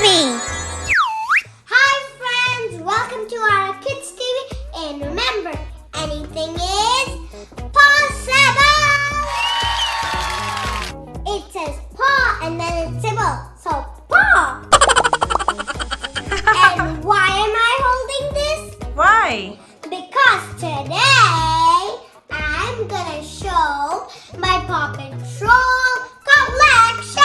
TV. Hi friends, welcome to Aara Kids TV. And remember, anything is possible. It says paw and then it's symbol, so paw. And why am I holding this? Why? Because today I'm gonna show my Paw Patrol collection.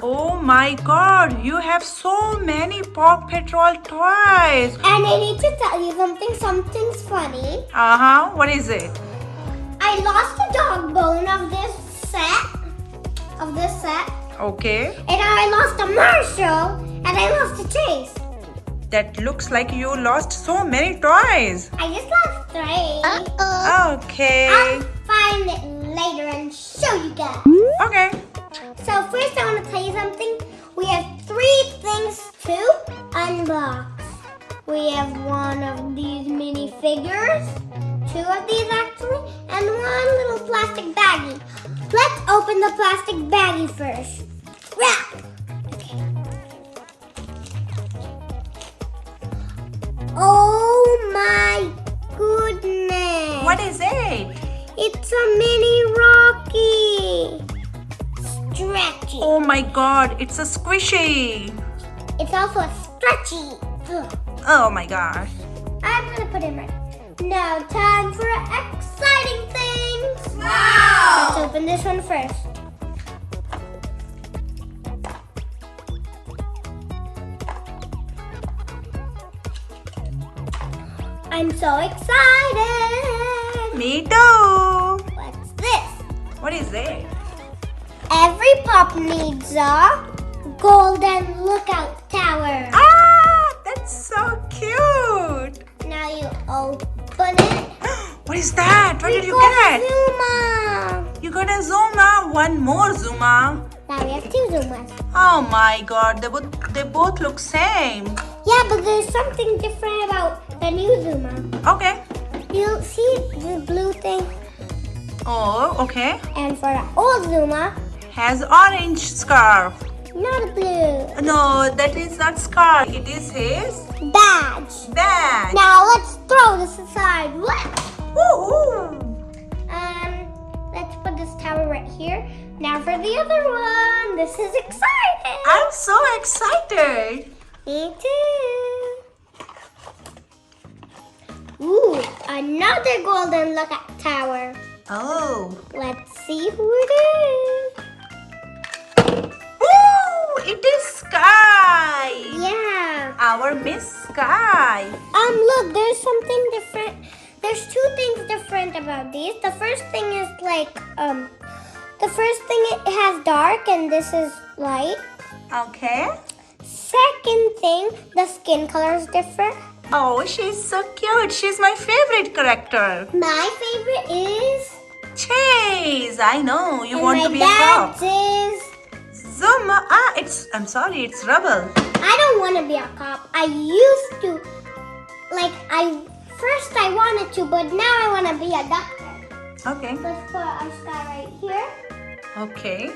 Oh my god, you have so many Paw Patrol toys. And I need to tell you something's funny. What is it? I lost a dog bone of this set. Okay. And I lost a Marshall. And I lost a Chase. That looks like you lost so many toys. I just lost 3. Okay. I'll find it later and show you guys. Okay. So first I want to tell you something. We have 3 things to unbox. We have one of these mini figures. 2 of these actually. And one little plastic baggie. Let's open the plastic baggie first. Wrap. Okay. Oh my goodness. What is it? It's a mini Rocky. Stretchy. Oh my god, it's a squishy. It's also a stretchy. Ugh. Oh my gosh. I'm gonna put it right. Now time for exciting things. Wow. Let's open this one first. I'm so excited. Me too. What's this? What is it? Every pup needs a golden lookout tower. That's so cute. Now you open it. What is that? What did you got get? Zuma. You got a Zuma. One more Zuma. Now we have 2 Zumas. Oh my god, they both look same. Yeah, but there's something different about the new Zuma. Okay. You see the blue thing? Oh, okay. And for the old Zuma, Has orange scarf. not blue. No, that is not scarf. It is his Badge. badge. Now let's throw this aside. What? Woo-hoo. Let's put this tower right here. Now for the other one. This is exciting. I'm so excited. Me too. Ooh, another golden lookout tower. Oh. Let's see who it is. Ooh, it is Skye. Yeah. Our Miss Skye. Look, there's something different. There's 2 things different about these. The first thing is it has dark and this is light. Okay. Second thing, the skin color is different. Oh, she's so cute. She's my favorite character. My favorite is... Chase. I know. You and want my to be a cop. dad's is... Zuma. I'm sorry, it's Rubble. I don't want to be a cop. I used to. First I wanted to, but now I want to be a doctor. Okay. Let's put our Skye right here. Okay.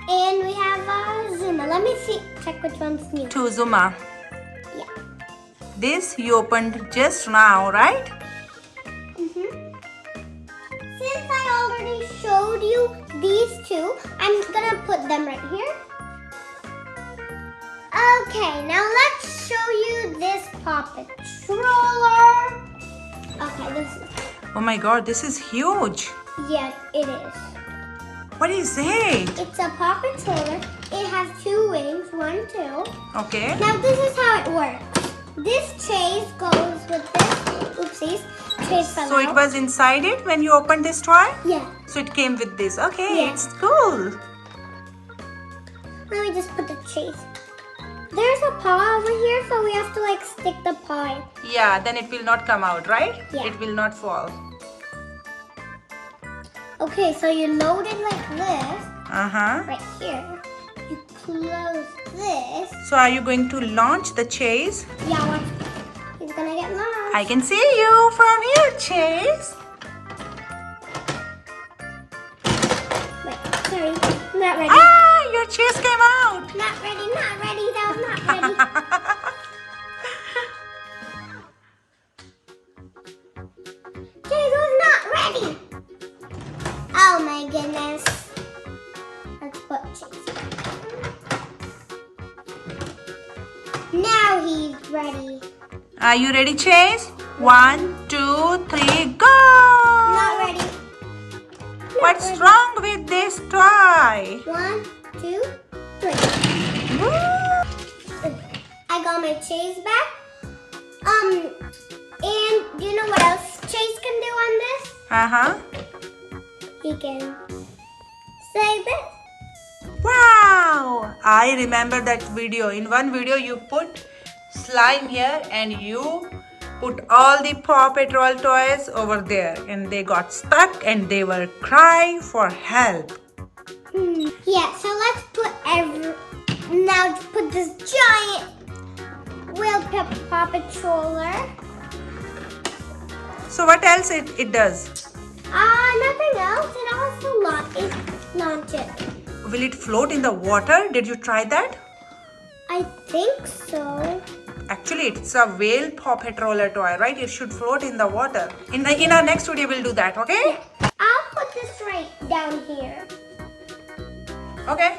And we have a Zuma. Let me check which one's new. 2 Zuma. Yeah. This you opened just now, right? Since I already showed you these 2, I'm gonna put them right here. Okay, now let's show you this Paw Patroller. Okay, this is... Oh my god, this is huge. Yeah, it is. What is it? It's a Paw Patroller. It has 2 wings, 1, 2. Okay. Now this is how it works. This Chase goes with this. Oopsies. Chase fell So out. it was inside it when you opened this toy? Yeah. So it came with this. Okay, Yeah. it's cool. Let me just put the Chase. There's a paw over here, so we have to stick the paw in. Yeah, then it will not come out, right? Yeah. It will not fall. Okay, so you load it like this, right here. You close this. So are you going to launch the Chase? Yeah, watch. He's gonna get launched. I can see you from here, Chase. Wait, sorry, not ready. Your Chase came out. Not ready, not ready. That was not ready. he's ready. Are you ready, Chase? 1, 2, 3, go! Not ready. What's wrong with this toy? 1, 2, 3. Woo! I got my Chase back. And do you know what else Chase can do on this? He can say this. Wow! I remember that video. In one video, you put slime here and you put all the Paw Patrol toys over there, and they got stuck and they were crying for help. Yeah, so let's put now put this giant wheel Paw Patroller. So what else it does? Nothing else. It also launch it. Will it float in the water? Did you try that? I think so. Actually, it's a whale Paw Patroller toy, right? It should float in the water. In our next video, we'll do that, okay? I'll put this right down here. Okay.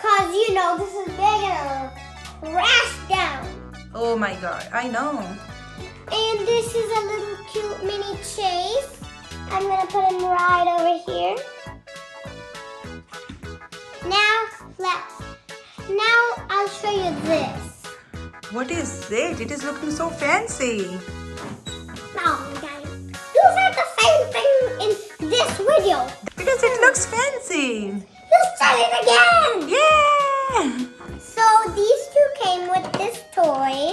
Cause you know this is big and it'll crash down. Oh my God, I know. And this is a little cute mini Chase. I'm gonna put him right over here. Now I'll show you this. What is it? It is looking so fancy. Oh, guys, you said the same thing in this video. Because it looks fancy. You said it again. Yeah! So these two came with this toy.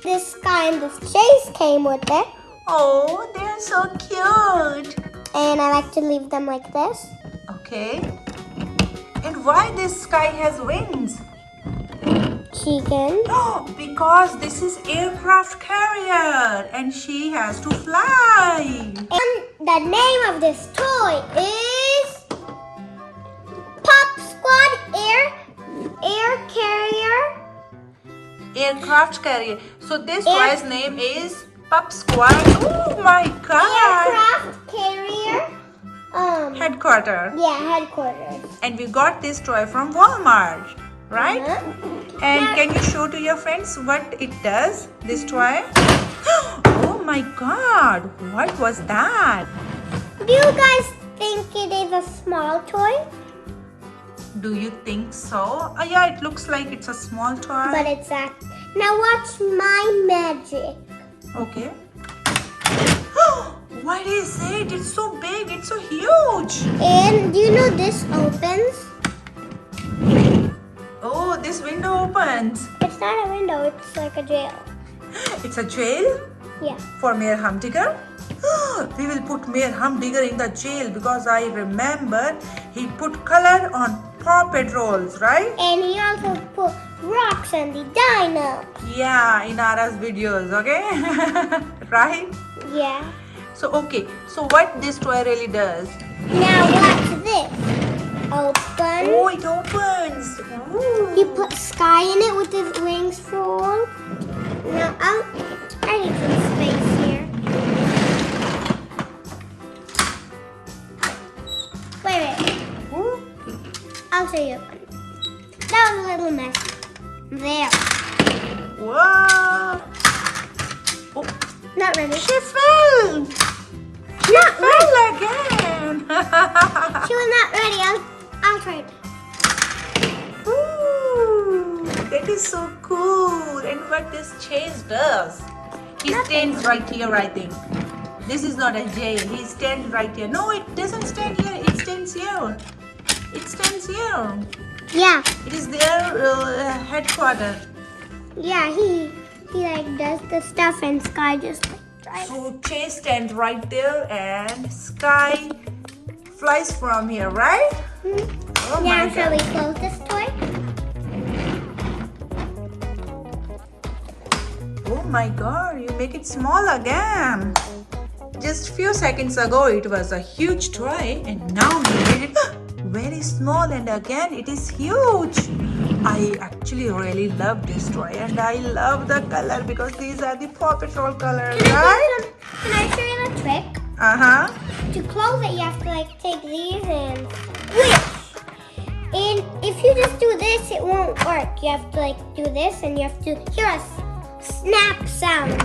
This Skye and this Chase came with it. Oh, they're so cute. And I like to leave them like this. Okay. And why this Skye has wings? Chicken. Because this is aircraft carrier and she has to fly. And the name of this toy is Pop Squad Air Carrier. Aircraft carrier. So this toy's name is Pup Squad. Oh my God. Aircraft Carrier. Headquarter. Yeah, headquarters. And we got this toy from Walmart, right? And Now- can you show to your friends what it does, this toy? Oh my God, what was that? Do you guys think it is a small toy? Do you think so? Yeah, it looks like it's a small toy. But it's a... Now watch my magic. Okay. What is it? It's so big, it's so huge. And do you know this opens? Oh, this window opens. It's not a window, it's like a jail. It's a jail Yeah. for Mayor Humdinger. We will put Mayor Humdinger in the jail because I remember he put color on Paw Patrols, right? And he also put rocks on the dino. Yeah, in Aara's videos, okay? Right? Yeah. So, okay. So, what this toy really does? Now watch this. Open. Oh, it opens. Ooh. He put Skye in it with his wings full. Now I need some space here. Wait. Ooh. I'll show you. That was a little messy. There. Whoa. Oh, Not ready. she fell. Not ready. Fell again. She was not ready. I'll try it. Ooh, that is so cool. And what this Chase does, he stands right here, I think. This is not a jail. He stands right here. No, it doesn't stand here. It stands here. It stands here. Yeah. It is their headquarters. Yeah, he like does the stuff and Skye just like drives. So Chase stands right there and Skye flies from here, right? Oh Now my shall we God. close this toy? Oh my God, you make it small again. Just few seconds ago it was a huge toy and now you made it very small and again it is huge. I actually really love this toy and I love the color because these are the Paw Patrol colors, right? Can I show you the trick? Uh-huh. To close it, you have to like take these and squish. And if you just do this, it won't work. You have to like do this, and you have to hear a snap sound.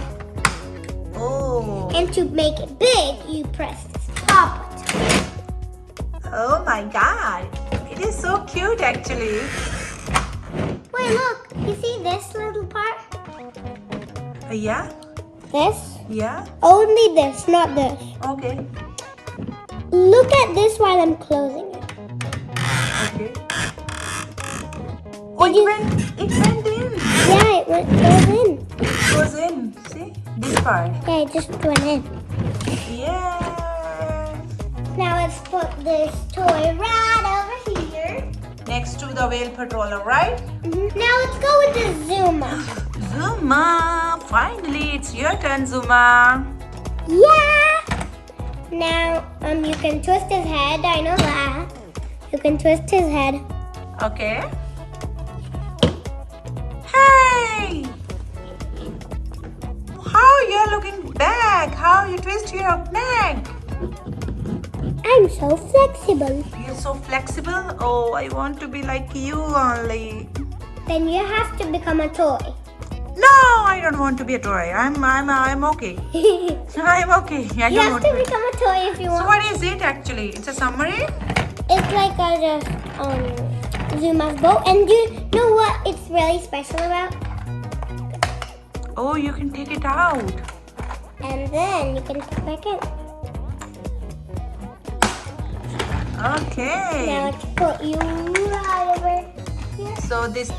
Oh. And to make it big, you press this Paw Patrol. Oh my God. It is so cute actually. Wait, look. You see this little part? Yeah? This? Yeah? Only this, not this. Okay. Look at this while I'm closing it. Okay. Oh, it went in. Yeah, it goes in. It goes in. See? This part. Yeah, it just went in. Yeah. Now let's put this toy right over here. Next to the whale patroller, right? Now let's go with the Zuma. Zuma. Finally, it's your turn, Zuma. Yeah! Now, you can twist his head. I know that. You can twist his head. Okay. Hey! How you're looking back? How you twist your neck? I'm so flexible. You're so flexible. Oh, I want to be like you only. Then you have to become a toy. No, I don't want to be a toy. I'm okay. I'm okay. I You don't have want to to be. become a toy if you So want. what is it actually? It's a submarine? It's like Zuma's boat. And you know what it's really special about? Oh, you can take it out. And then you can put back in. Okay. Now let's put you right over here. So this.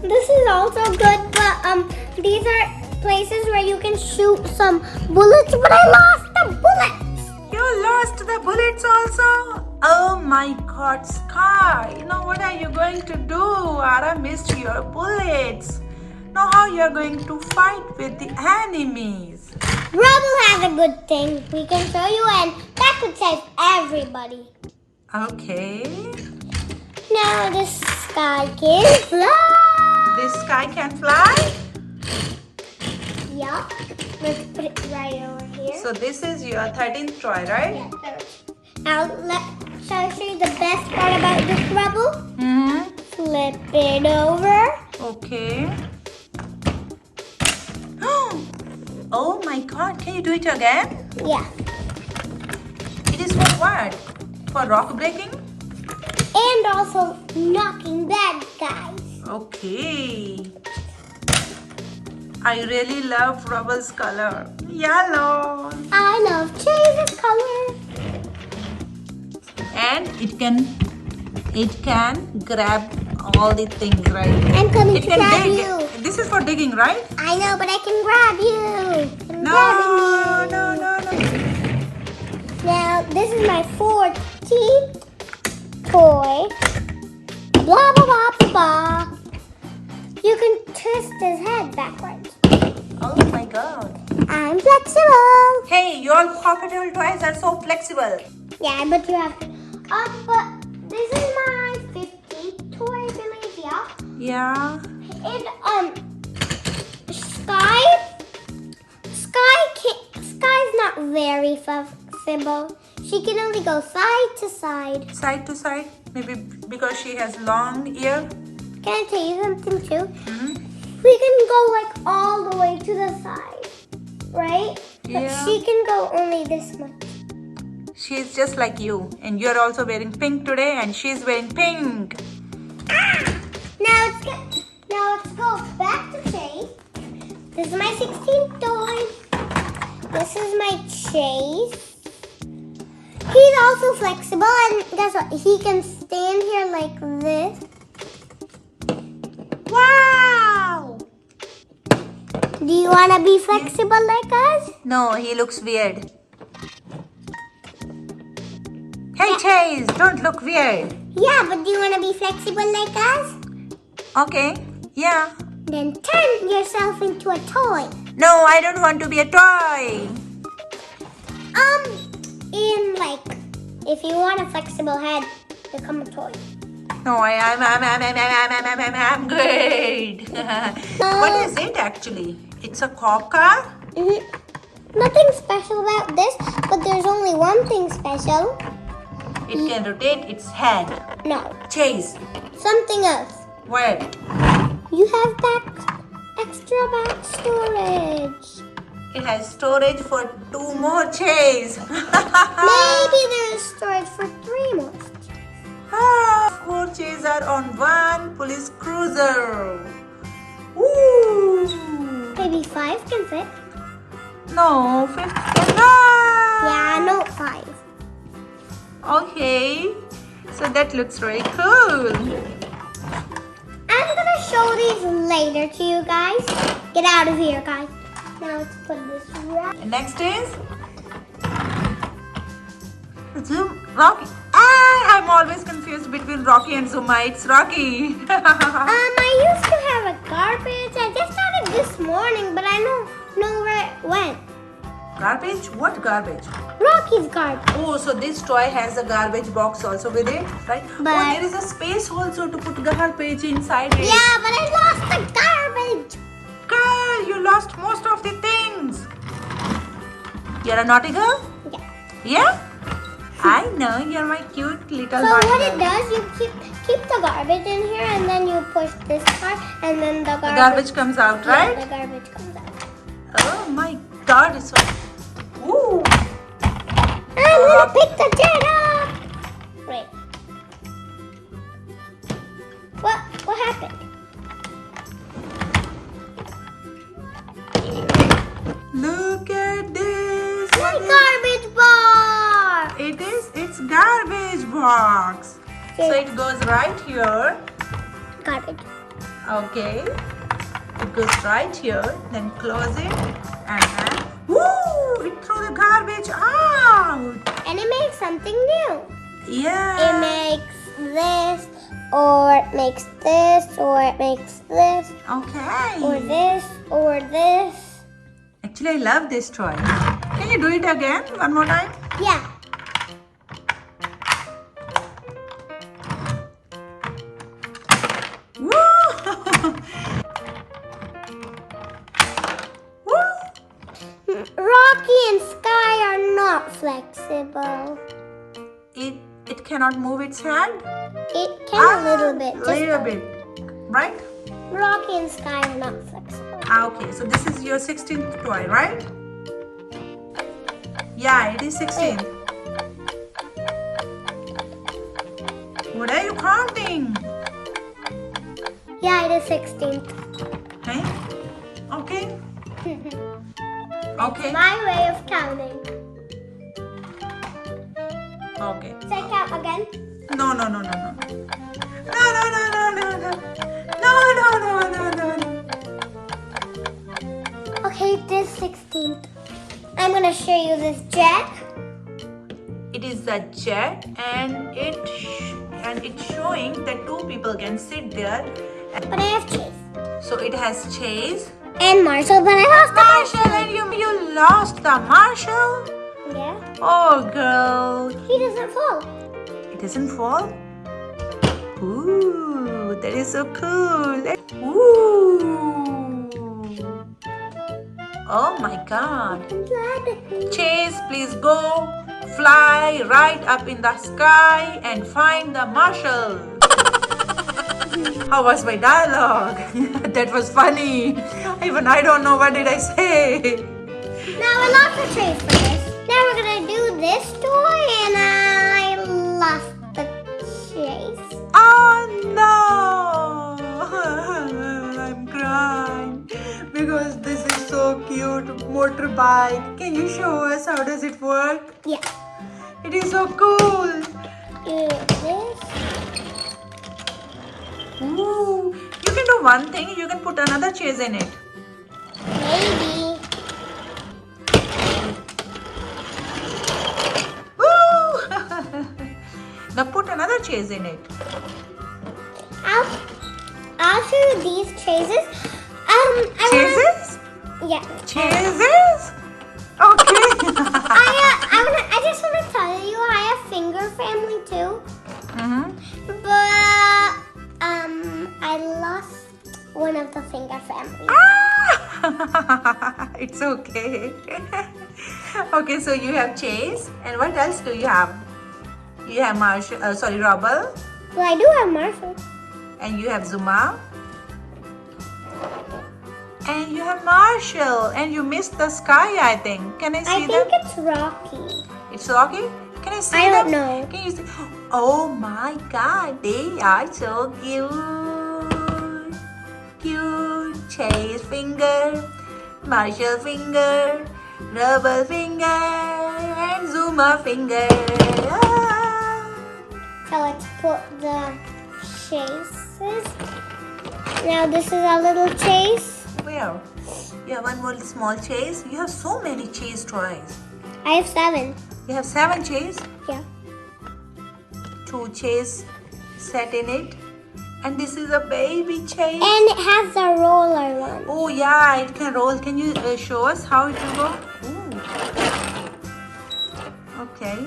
This is also good, but these are places where you can shoot some bullets, but I lost the bullets. You lost the bullets also? Oh my God, Skye. Now what are you going to do? Aara missed your bullets. Now how you are going to fight with the enemies? Rubble has a good thing we can show you, and that could save everybody. Okay. Now the Skye can fly. This Skye can fly? Yup. Let's put it right over here. So this is your 13th toy, right? Yeah, now shall I show you the best part about this Rubble? Flip it over. Okay. Oh my God, can you do it again? Yeah. It is for what? For rock breaking? And also knocking bad guys. Okay. I really love Rubble's color. Yellow. I love Chase's color. And it can grab all the things, right? I'm coming It to can grab dig. you. This is for digging, right? I know, but I can grab you. I'm grabbing you. No. Now, this is my 14th toy. Blah, blah, blah, blah, blah. You can twist his head backwards. Oh my God. I'm flexible. Hey, your Paw Patrol toys are so flexible. Yeah, but you have to. But this is my 15th toy, I believe, yeah? Yeah. And, Skye's not very flexible. She can only go side to side. Side to side? Maybe because she has long ear? Can I tell you something too? We can go like all the way to the side, right? Yeah. But she can go only this much. She's just like you. And you're also wearing pink today and she's wearing pink. Now let's go back to Chase. This is my 16th toy. This is my Chase. He's also flexible, and guess what? He can stand here like this. Wow! Do you want to be flexible like us? No, he looks weird. Hey Chase, don't look weird. Yeah, but do you want to be flexible like us? Okay, yeah. Then turn yourself into a toy. No, I don't want to be a toy. If you want a flexible head, become a toy. No, I'm great. What is it actually? It's a cop car? Nothing special about this, but there's only one thing special. It can rotate its head. No. Chase. Something else. Where? You have extra back storage. It has storage for 2 more Chase. Maybe there's storage for 3 more. 4 Chase are on 1 police cruiser. Woo! Maybe 5 can fit. No, 5th cannot. Yeah, no 5. Okay, so that looks really cool. I'm gonna show these later to you guys. Get out of here, guys. Now let's put this right. And next is Rocky. I'm always confused between Rocky and Zuma. It's Rocky. I used to have a garbage. I just got it this morning, but I don't know where it went. Garbage? What garbage? Rocky's garbage. Oh, so this toy has a garbage box also with it, right? But- oh, there is a space also to put garbage inside it. Yeah, but I lost the garbage. Girl, you lost most of the things. You're a naughty girl? Yeah. Yeah? I know, you're my cute little So naughty what girl. it does, you keep the garbage in here, and then you push this part, and then the The garbage, garbage comes out, yeah, right? the garbage comes out. Oh my god, it's so... Ooh! I'm gonna pick the jet up. Wait. What happened? Look at this! My garbage bar. It's garbage box. So it goes right here. Garbage. Okay. It goes right here. Then close it. And woo! It threw the garbage out. And it makes something new. Yeah. It makes this, or it makes this, or it makes this, Okay. or this, or this. Actually, I love this toy. Can you do it again? One more time? Yeah. Woo! Woo! Rocky and Skye are not flexible. It cannot move its hand? It can a little bit. Just Little bit. Right? Rocky and Skye are not flexible. Okay, so this is your 16th toy, right? Yeah, it is 16th. What are you counting? Yeah, it is 16th. Hey? Okay. Okay. My way of counting. Okay. Say count again. No. No. No. Okay, it is 16th. I'm gonna show you this jet. It is a jet, and it's showing that 2 people can sit there. But I have Chase. So it has Chase, And Marshall, but I lost the Marshall, and you lost the Marshall. Yeah. Oh, girl, He doesn't fall. it doesn't fall. Ooh, that is so cool. Ooh. Oh my God. I'm glad. Chase, please go fly right up in the sky and find the Marshall. How was my dialogue? That was funny. Even I don't know what did I say. Now I lost the Chase for this. Now we're gonna do this toy, and I lost the Chase. Oh no! I'm crying because this is so cute motorbike. Can you show us how does it work? Yeah. It is so cool. Do this. Ooh, you can do one thing. You can put another chase in it. Maybe. Woo! Now put another chase in it. I'll show you these chases. Chases? Yeah. Chases? Okay. I just want to tell you I have finger family too. Mm-hmm. But I lost one of the finger family. Ah! It's okay. Okay, so you have Chase, and what else do you have? You have Rubble. Well, I do have Marshall. And you have Zuma. And you have Marshall. And you missed the Skye, I think. Can I see I them? think it's Rocky. It's Rocky? Can I see I them? don't know. Can you see? Oh my God, they are so cute. Cute. Chase finger, Marshall finger, Rubble finger, and Zuma finger. Ah. So let's put the chases. Now this is a little chase. Where? You have one more small chase. You have so many chase toys. I have 7. You have 7 chase. Yeah. 2 chase set in it. And this is a baby chase. And it has the roller one. Oh yeah, it can roll. Can you show us how it will go? Ooh. Okay.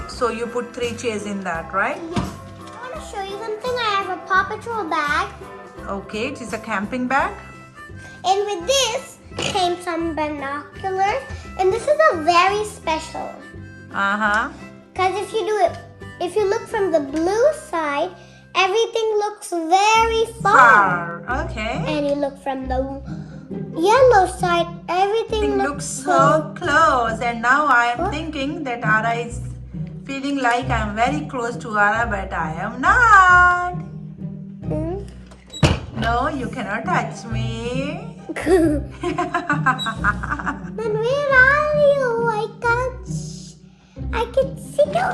So you put 3 chairs in that, right? Yeah. I want to show you something. I have a Paw Patrol bag. Okay, it is a camping bag. And with this came some binoculars. And this is a very special. Uh-huh. Because if you look from the blue side, everything looks very far. Okay. And you look from the yellow side, everything It looks so close. And now I am thinking that Aara is feeling like I am very close to Aara, but I am not. Hmm? No, you cannot touch me. Then where are you? I can see you.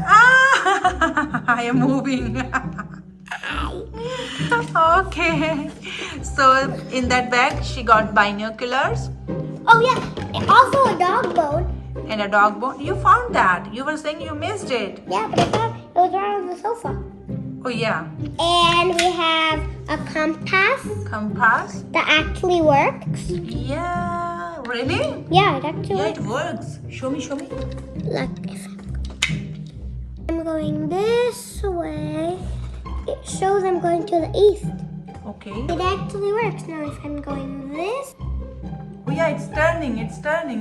Ah, I am moving. Okay. So in that bag, she got binoculars Oh yeah, and also a dog bone. and a dog bone. You found that. You were saying you missed it. Yeah, but I thought it was right on the sofa. Oh yeah. And we have a compass Compass. that actually works. Yeah. Really? Yeah, it actually Yeah, works. it works. Show me, show me. Look, if I'm going this way, it shows I'm going to the east. Okay. It actually works. Now if I'm going this, Oh yeah, it's turning,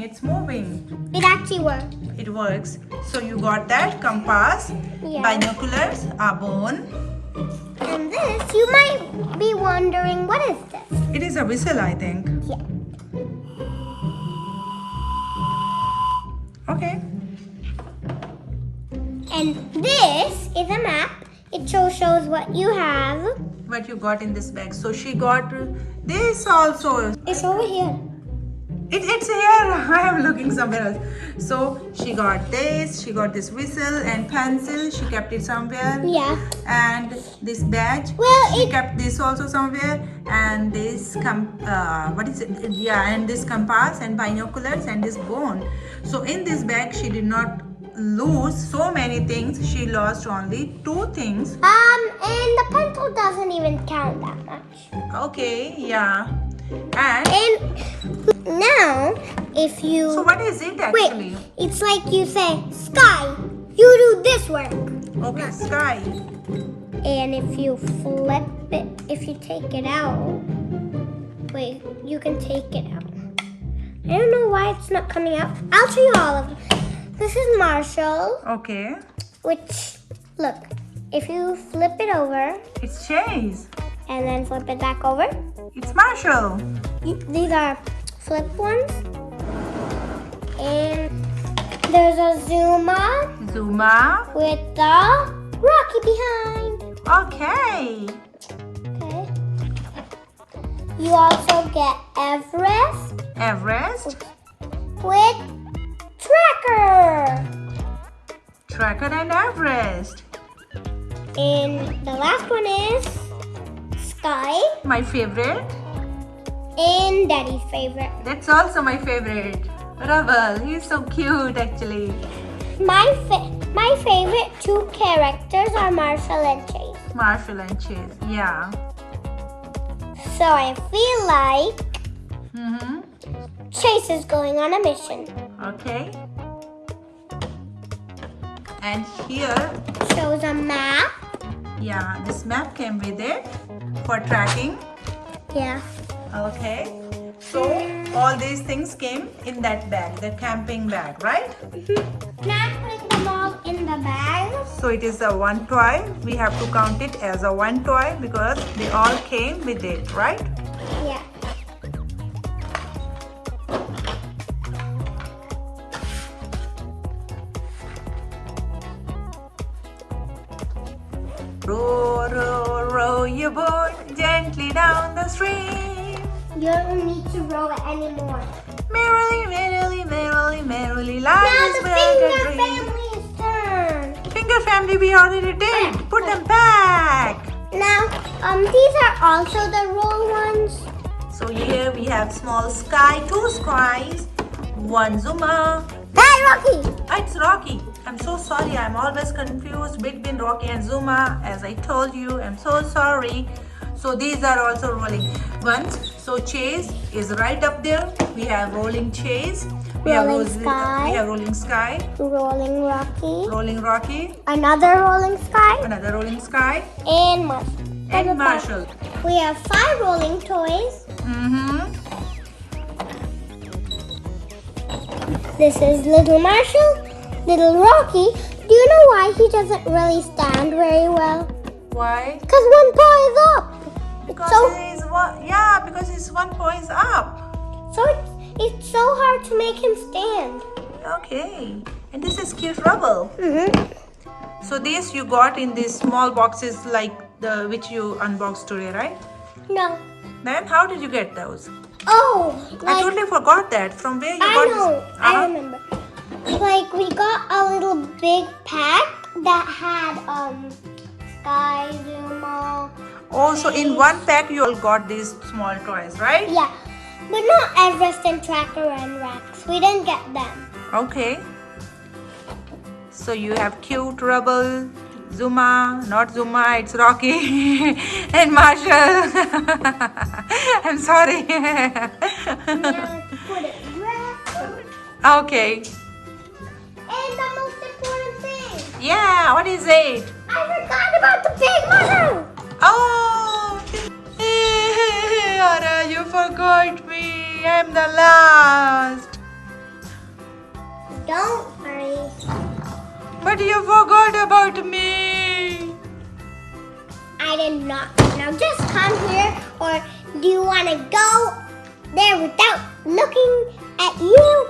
it's moving. it actually works. It works. So you got that compass, Yeah. binoculars, a bone. And this, you might be wondering, what is this? It is a whistle, I think. Yeah. Okay. And this is a map. It shows what you have. What you got in this bag. So she got this also. It's over here. It's here. I am looking somewhere else. So she got this whistle and pencil. She kept it somewhere. Yeah. And this badge. Well, she kept this also somewhere. And this what is it? Yeah, and this compass and binoculars and this bone. So in this bag she did not lose so many things. She lost only 2 things. And the pencil doesn't even count that much. Okay, yeah. And And now, if you so what is it actually? wait, it's like you say, Skye, you do this work. Okay, Skye. And if you flip it, if you take it out, wait, you can take it out. I don't know why it's not coming out. I'll show you all of them. This is Marshall, Okay. which, look, if you flip it over It's Chase. and then flip it back over, It's Marshall. these are flip ones. And there's a Zuma Zuma. with the Rocky behind. Okay. Okay. You also get Everest Everest. with Tracker. Tracker and Everest. And the last one is Skye My favorite. and Daddy's favorite. That's also my favorite. Rubble. He's so cute actually. My favorite 2 characters are Marshall and Chase. Marshall and Chase. Yeah. So I feel like Mm-hmm. Chase is going on a mission. Okay. And here, Shows a map. yeah, this map came with it for tracking. Yeah. Okay. So all these things came in that bag, the camping bag, right? Now I'm putting them all in the bag. So it is a one toy. We have to count it as a one toy because they all came with it, right? Yeah. Row, row, row your boat gently down the stream. You don't need to row it anymore. Merrily, merrily, merrily, merrily, Now life is the but a finger dream. family's turn. Finger family, we already did. Put them back. Now, these are also the roll ones. So here we have small Skye, two Skies, one Zuma. Hey, Rocky! It's Rocky. I'm so sorry. I'm always confused between Rocky and Zuma. As I told you, I'm so sorry. So these are also rolling ones. So Chase is right up there. We have rolling Chase. We Rolling have Skye. We have rolling Skye. Rolling Rocky. Rolling Rocky. Another rolling Skye. Another rolling Skye. And Marshall. And Marshall. We have 5 rolling toys. This is little Marshall. Little Rocky. Do you know why he doesn't really stand very well? Why? Because one paw is up. Because So- he's one. Yeah, because his one paw is up. So it's so hard to make him stand. Okay. And this is cute Rubble. Mm-hmm. So this you got in these small boxes like the which you unboxed today, right? No. Then how did you get those? Oh, I totally forgot that. From where you I got know. this? I remember. Like we got a little big pack that had Skye, Zuma. Oh, so in one pack you all got these small toys, right? Yeah, but not Everest and Tracker and Rex. We didn't get them. Okay. So you have cute Rubble, Zuma, not Zuma, it's Rocky, and Marshall. I'm sorry. Now let's put it right. Okay. And the most important thing, Yeah, what is it? I forgot about the big mushroom. Oh, Aara, you forgot me. I'm the last. Don't worry. But you forgot about me. I did not. Now just come here, or do you want to go there without looking at you?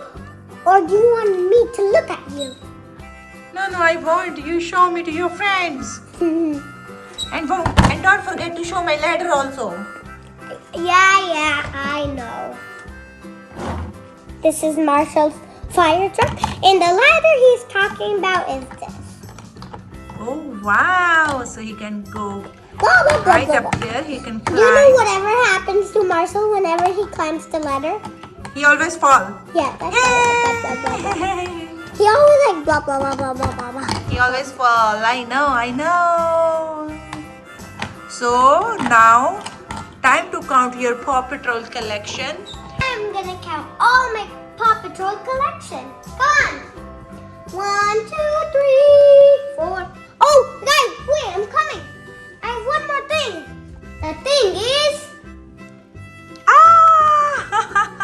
Or do you want me to look at you? No, I want you show me to your friends. And don't forget to show my ladder also. Yeah, I know. This is Marshall's fire truck, and the ladder he's talking about is this. Oh, wow. So he can go Blah, blah, blah, right blah, up blah. there. He can Do you know climb. whatever happens to Marshall whenever he climbs the ladder? He always fall. Yeah, that's Yay! blah, blah, blah, blah. He always like blah, blah, blah, blah, blah, blah, blah. He always fall. I know. So now, time to count your Paw Patrol collection. I'm gonna count all my Paw Patrol collection. Come on. 1, 2, 3, 4. Oh, guys, wait, I'm coming. I have one more thing. The thing is,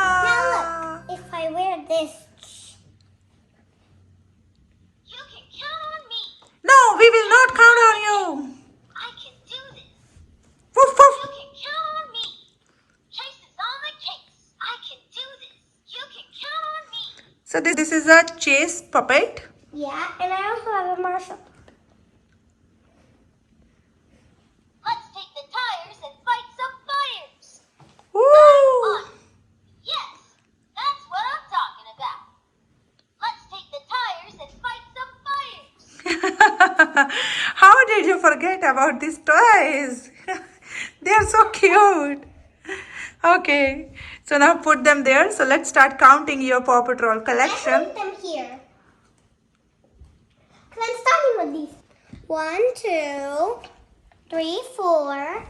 now look, if I wear this. You can count on me. No, we will not count on you. I can do this. Woof, woof. You can count on me. Chase is on my case. I can do this. You can count on me. So this is a Chase puppet. Yeah, and I also have a Marshall. Let's take the tires and fight some fires. Woo! Yes, that's what I'm talking about. Let's take the tires and fight some fires. How did you forget about these toys? They are so cute. Okay, so now put them there. So let's start counting your Paw Patrol I collection. put them here. Because I'm starting with these. 1, 2, 3, 4,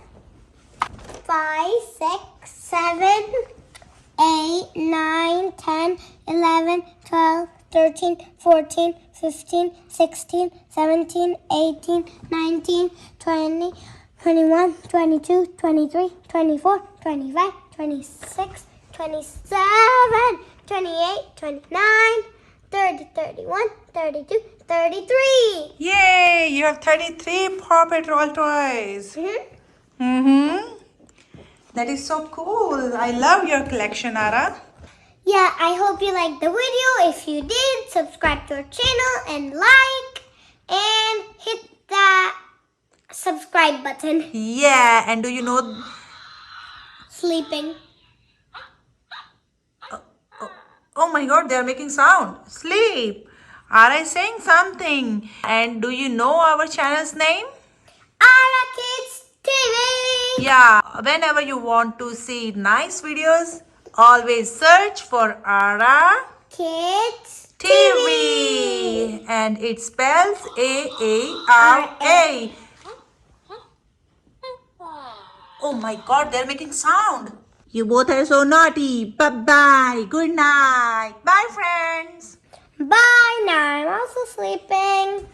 5, 6, 7, 8, 9, 10, 11, 12, 13, 14, 15, 16, 17, 18, 19, 20, 21, 22, 23, 24, 25, 26, 27, 28, 29, 30, 31, 32, 33. Yay! You have 33 Paw Patrol toys. That is so cool. I love your collection, Aara. Yeah, I hope you liked the video. If you did, subscribe to our channel and like and hit that subscribe button. Yeah, and do you know? Sleeping. Oh my God, they are making sound. Sleep. Aara is saying something. And do you know our channel's name? Aara Kids TV. Yeah, whenever you want to see nice videos, always search for Aara Kids TV. And it spells Aara. Oh my God, they're making sound. You both are so naughty. Bye-bye. Good night. Bye, friends. Bye. Now I'm also sleeping.